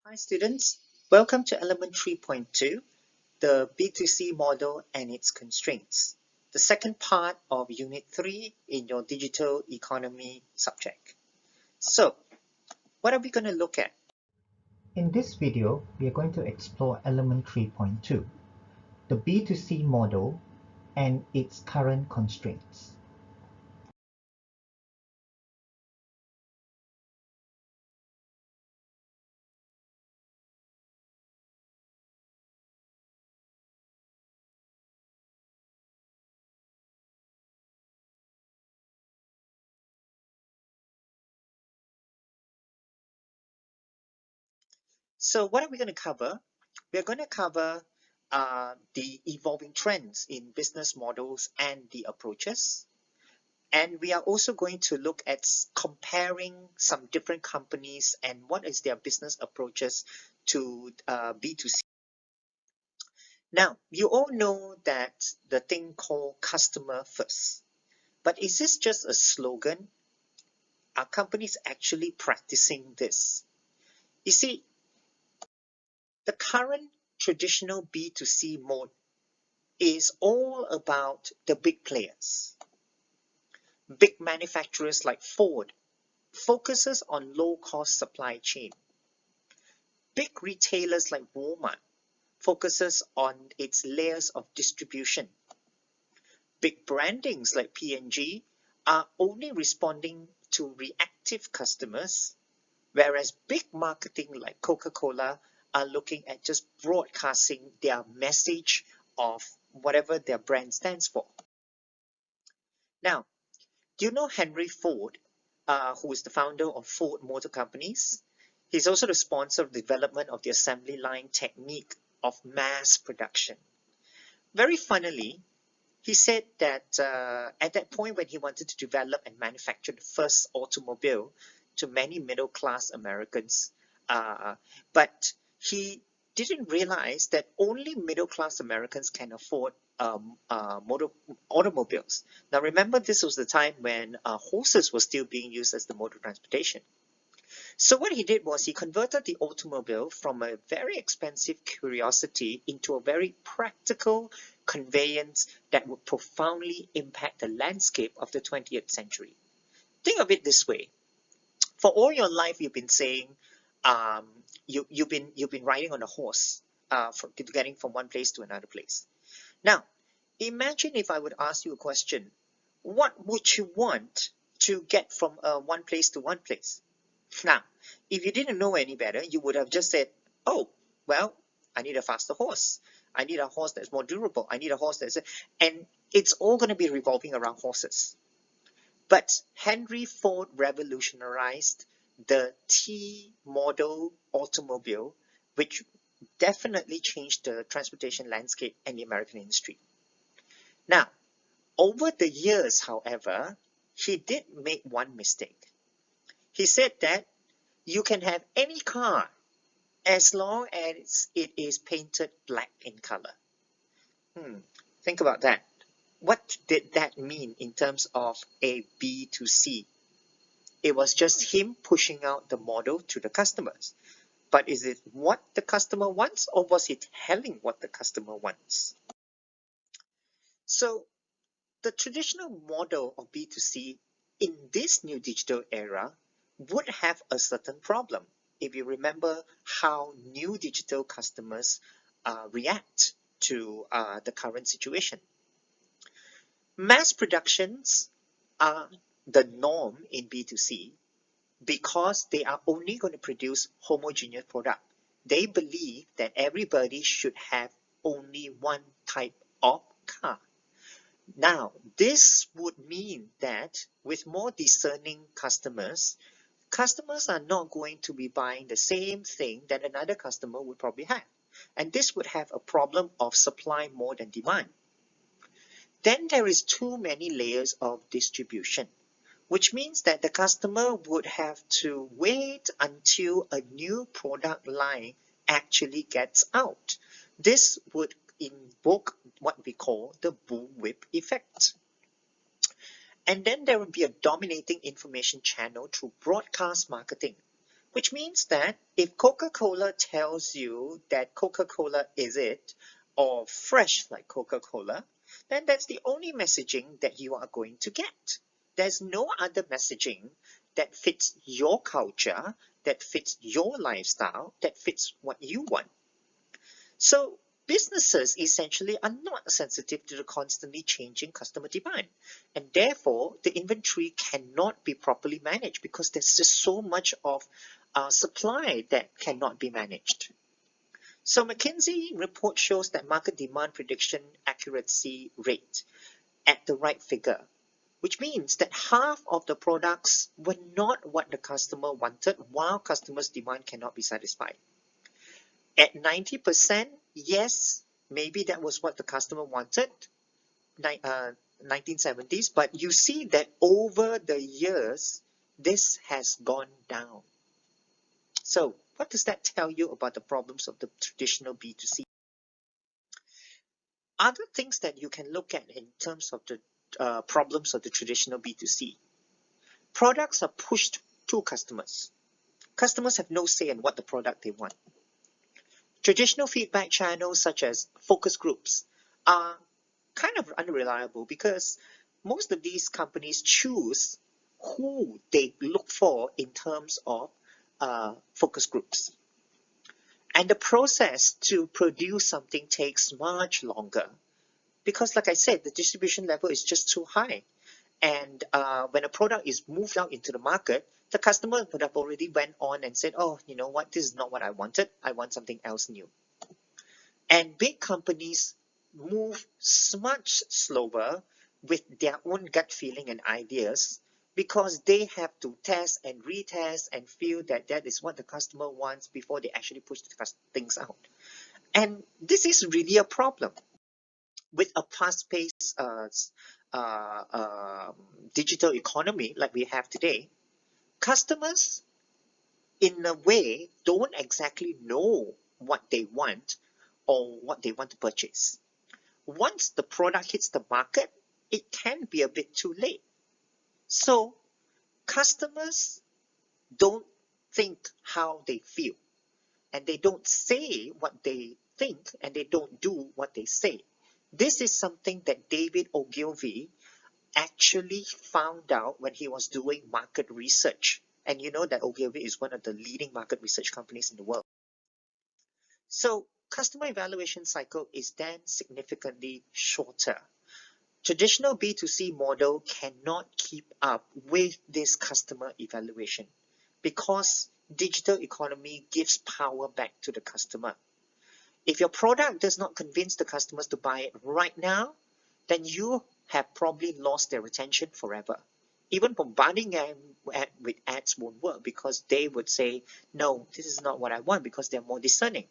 Hi students, welcome to Element 3.2, the B2C model and its constraints, the second part of Unit 3 in your digital economy subject. So, what are we going to look at? In this video, we are going to explore Element 3.2, the B2C model and its current constraints. So, what are we going to cover? We're going to cover the evolving trends in business models and the approaches. And we are also going to look at comparing some different companies and what is their business approaches to B2C. Now, you all know that the thing called customer first, but is this just a slogan? Are companies actually practicing this? You see, the current traditional B2C mode is all about the big players. Big manufacturers like Ford focuses on low-cost supply chain. Big retailers like Walmart focuses on its layers of distribution. Big brandings like P&G are only responding to reactive customers, whereas big marketing like Coca-Cola are looking at just broadcasting their message of whatever their brand stands for. Now, do you know Henry Ford, who is the founder of Ford Motor Companies? He's also the sponsor of the development of the assembly line technique of mass production. Very funnily, he said that at that point when he wanted to develop and manufacture the first automobile to many middle-class Americans, but he didn't realize that only middle-class Americans can afford automobiles. Now remember, this was the time when horses were still being used as the mode of transportation. So what he did was he converted the automobile from a very expensive curiosity into a very practical conveyance that would profoundly impact the landscape of the 20th century. Think of it this way. For all your life, you've been saying you've been riding on a horse getting from one place to another place. Now, imagine if I would ask you a question. What would you want to get from one place to one place? Now, if you didn't know any better, you would have just said, oh, well, I need a faster horse. I need a horse that's more durable. I need a horse that's... And it's all going to be revolving around horses. But Henry Ford revolutionized the T model automobile, which definitely changed the transportation landscape and the American industry. Now, over the years, however, he did make one mistake. He said that you can have any car as long as it is painted black in color. Think about that. What did that mean in terms of a B2C? It was just him pushing out the model to the customers. But is it what the customer wants, or was he telling what the customer wants? So the traditional model of B2C in this new digital era would have a certain problem if you remember how new digital customers react to the current situation. Mass productions are the norm in B2C because they are only going to produce homogeneous product. They believe that everybody should have only one type of car. Now, this would mean that with more discerning customers, customers are not going to be buying the same thing that another customer would probably have. And this would have a problem of supply more than demand. Then there is too many layers of distribution, which means that the customer would have to wait until a new product line actually gets out. This would invoke what we call the bullwhip effect. And then there will be a dominating information channel through broadcast marketing, which means that if Coca-Cola tells you that Coca-Cola is it, or fresh like Coca-Cola, then that's the only messaging that you are going to get. There's no other messaging that fits your culture, that fits your lifestyle, that fits what you want. So businesses essentially are not sensitive to the constantly changing customer demand, and therefore the inventory cannot be properly managed because there's just so much of supply that cannot be managed. So McKinsey report shows that market demand prediction accuracy rate at the right figure, which means that half of the products were not what the customer wanted, while customers' demand cannot be satisfied. At 90%, yes, maybe that was what the customer wanted, 1970s, but you see that over the years, this has gone down. So what does that tell you about the problems of the traditional B2C? Other things that you can look at in terms of the problems of the traditional B2C. Products are pushed to customers. Customers have no say in what the product they want. Traditional feedback channels such as focus groups are kind of unreliable because most of these companies choose who they look for in terms of focus groups. And the process to produce something takes much longer because, like I said, the distribution level is just too high. And when a product is moved out into the market, the customer would have already went on and said, oh, you know what, this is not what I wanted. I want something else new. And big companies move much slower with their own gut feeling and ideas because they have to test and retest and feel that that is what the customer wants before they actually push things out. And this is really a problem. With a fast-paced digital economy like we have today, customers in a way don't exactly know what they want or what they want to purchase. Once the product hits the market, it can be a bit too late. So customers don't think how they feel, and they don't say what they think, and they don't do what they say. This is something that David Ogilvy actually found out when he was doing market research. And you know that Ogilvy is one of the leading market research companies in the world. So customer evaluation cycle is then significantly shorter. Traditional B2C model cannot keep up with this customer evaluation because digital economy gives power back to the customer. If your product does not convince the customers to buy it right now, then you have probably lost their attention forever. Even bombarding them with ads won't work because they would say, no, this is not what I want because they're more discerning.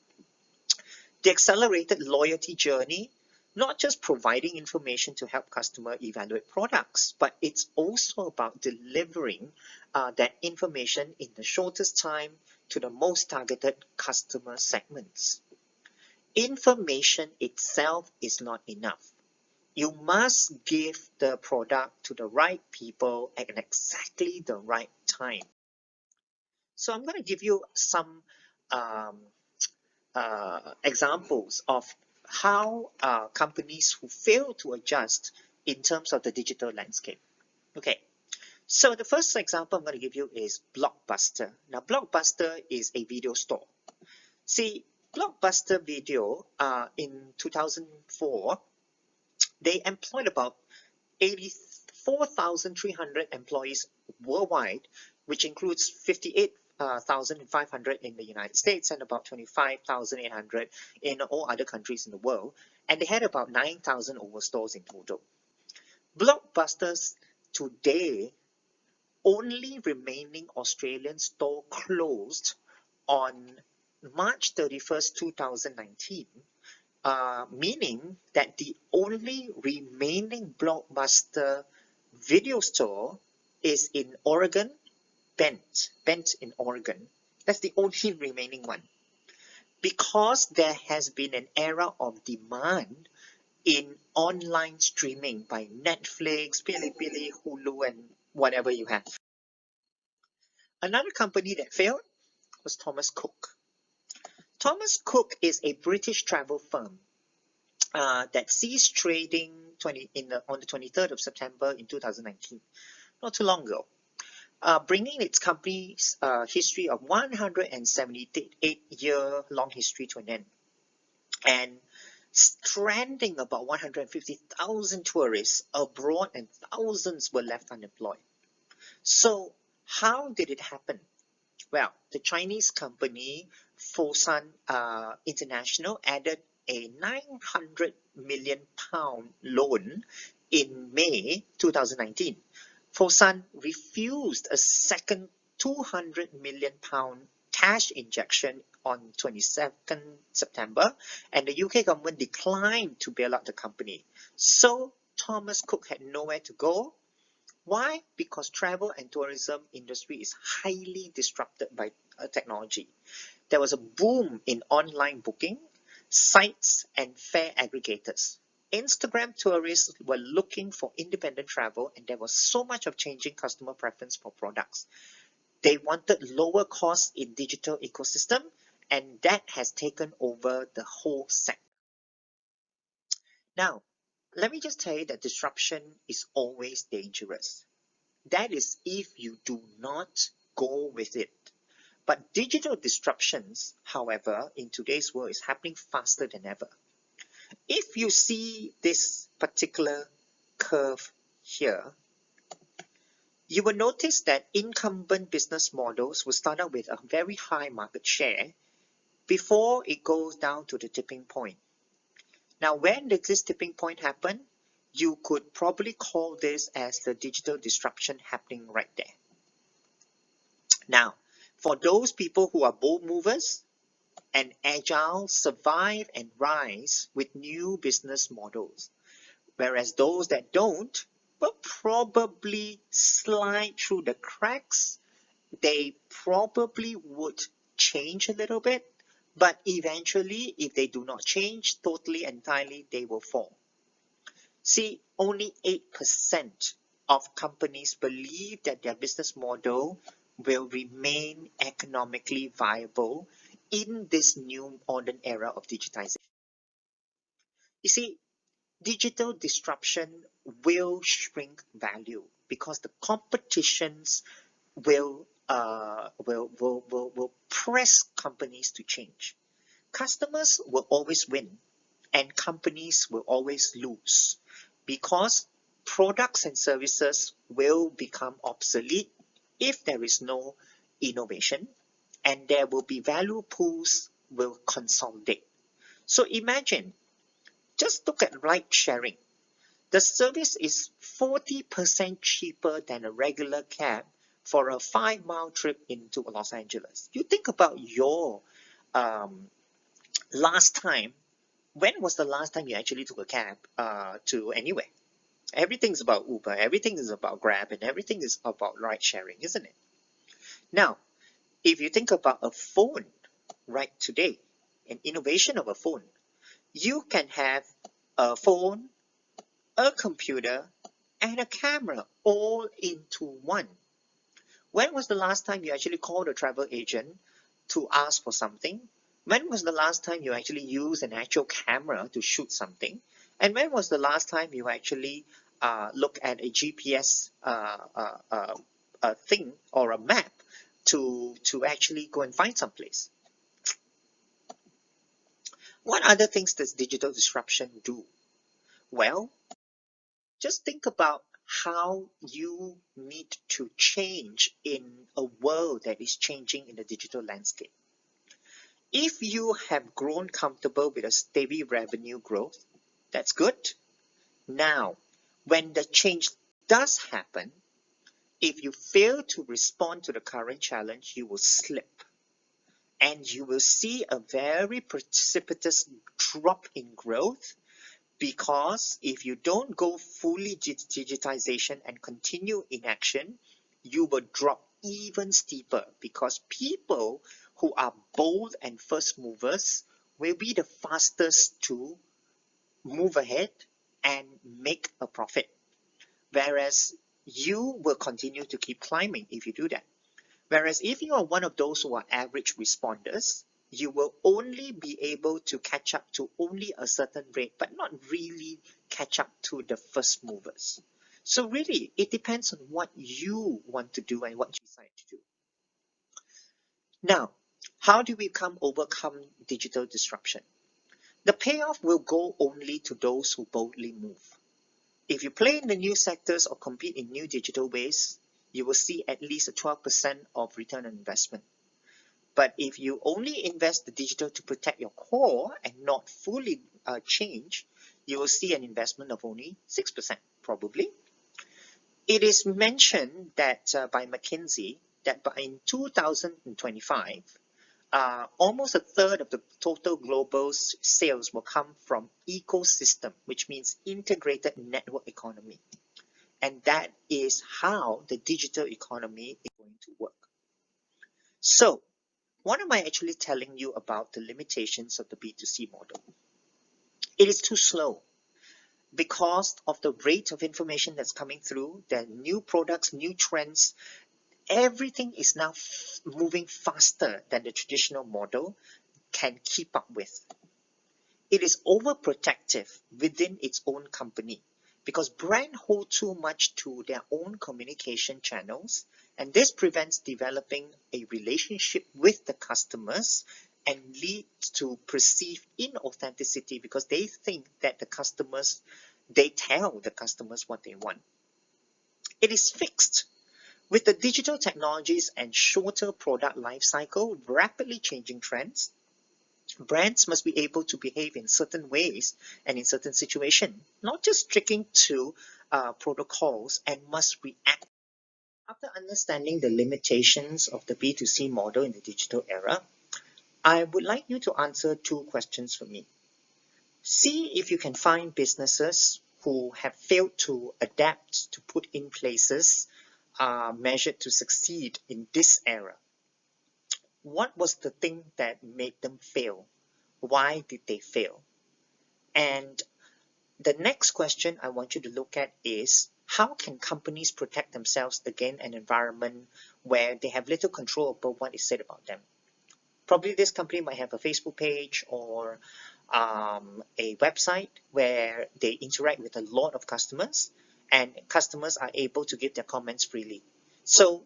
The accelerated loyalty journey, not just providing information to help customer evaluate products, but it's also about delivering that information in the shortest time to the most targeted customer segments. Information itself is not enough. You must give the product to the right people at exactly the right time. So I'm going to give you some um, examples of how companies who fail to adjust in terms of the digital landscape. Okay, so the first example I'm going to give you is Blockbuster. Now, Blockbuster is a video store. See, Blockbuster Video in 2004, they employed about 84,300 employees worldwide, which includes 58,500 in the United States and about 25,800 in all other countries in the world. And they had about 9,000 over stores in total. Blockbuster's today only remaining Australian store closed on March 31st, 2019, meaning that the only remaining Blockbuster video store is in Oregon, Bend in Oregon. That's the only remaining one. Because there has been an era of demand in online streaming by Netflix, Bilibili, Hulu, and whatever you have. Another company that failed was Thomas Cook. Thomas Cook is a British travel firm that ceased trading on the 23rd of September in 2019, not too long ago, bringing its company's history of 178-year-long history to an end, and stranding about 150,000 tourists abroad, and thousands were left unemployed. So how did it happen? Well, the Chinese company Fosun International added a 900 million pound loan in May 2019. Fosun refused a second 200 million pound cash injection on 22nd September, and the UK government declined to bail out the company. So Thomas Cook had nowhere to go. Why? Because travel and tourism industry is highly disrupted by technology. There was a boom in online booking, sites and fare aggregators. Instagram tourists were looking for independent travel, and there was so much of changing customer preference for products. They wanted lower costs in digital ecosystem, and that has taken over the whole sector. Now, let me just tell you that disruption is always dangerous. That is if you do not go with it. But digital disruptions, however, in today's world is happening faster than ever. If you see this particular curve here, you will notice that incumbent business models will start out with a very high market share before it goes down to the tipping point. Now, when does this tipping point happen? You could probably call this as the digital disruption happening right there. Now, for those people who are bold movers and agile, survive and rise with new business models, whereas those that don't will probably slide through the cracks. They probably would change a little bit, but eventually, if they do not change totally entirely, they will fall. See, only 8% of companies believe that their business model will remain economically viable in this new modern era of digitization. You see, digital disruption will shrink value because the competitions will press companies to change. Customers will always win and companies will always lose because products and services will become obsolete if there is no innovation, and there will be value pools will consolidate. So imagine, just look at ride sharing. The service is 40% cheaper than a regular cab for a 5-mile trip into Los Angeles. You think about your last time. When was the last time you actually took a cab to anywhere? Everything's about Uber, everything is about Grab, and everything is about ride sharing, isn't it? Now, if you think about a phone right today, an innovation of a phone, you can have a phone, a computer, and a camera all into one. When was the last time you actually called a travel agent to ask for something? When was the last time you actually used an actual camera to shoot something? And when was the last time you actually look at a GPS thing or a map to actually go and find some place? What other things does digital disruption do? Well, just think about how you need to change in a world that is changing in the digital landscape. If you have grown comfortable with a steady revenue growth, that's good. Now, when the change does happen, if you fail to respond to the current challenge, you will slip. And you will see a very precipitous drop in growth, because if you don't go fully digitization and continue inaction, you will drop even steeper, because people who are bold and first movers will be the fastest to move ahead and make a profit, whereas you will continue to keep climbing if you do that. Whereas if you are one of those who are average responders, you will only be able to catch up to only a certain rate, but not really catch up to the first movers. So really, it depends on what you want to do and what you decide to do. Now, how do we overcome digital disruption? The payoff will go only to those who boldly move. If you play in the new sectors or compete in new digital ways, you will see at least a 12% of return on investment. But if you only invest the digital to protect your core and not fully change, you will see an investment of only 6%, probably. It is mentioned that by McKinsey that by in 2025, almost a third of the total global sales will come from ecosystem, which means integrated network economy. And that is how the digital economy is going to work. So, what am I actually telling you about the limitations of the B2C model? It is too slow because of the rate of information that's coming through, the new products, new trends. Everything is now moving faster than the traditional model can keep up with. It is overprotective within its own company because brands hold too much to their own communication channels, and this prevents developing a relationship with the customers and leads to perceived inauthenticity because they think that they tell the customers what they want. It is fixed. With the digital technologies and shorter product life cycle, rapidly changing trends, brands must be able to behave in certain ways and in certain situations, not just sticking to protocols, and must react. After understanding the limitations of the B2C model in the digital era, I would like you to answer two questions for me. See if you can find businesses who have failed to adapt to put in places measured to succeed in this era. What was the thing that made them fail? Why did they fail? And the next question I want you to look at is, how can companies protect themselves against an environment where they have little control over what is said about them? Probably this company might have a Facebook page or a website where they interact with a lot of customers, and customers are able to give their comments freely. So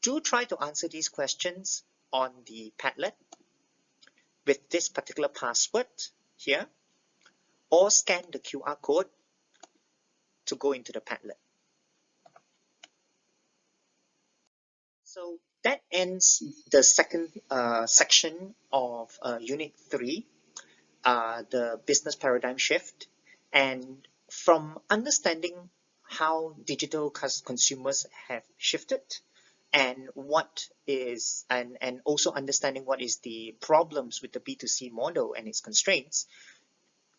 do try to answer these questions on the Padlet with this particular password here, or scan the QR code to go into the Padlet. So that ends the second section of Unit 3, the business paradigm shift. And from understanding how digital consumers have shifted and and also understanding what is the problems with the B2C model and its constraints,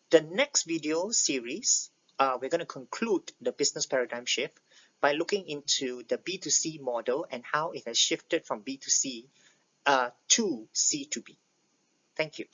the next video series, we're going to conclude the business paradigm shift by looking into the B2C model and how it has shifted from B2C to C2B. Thank you.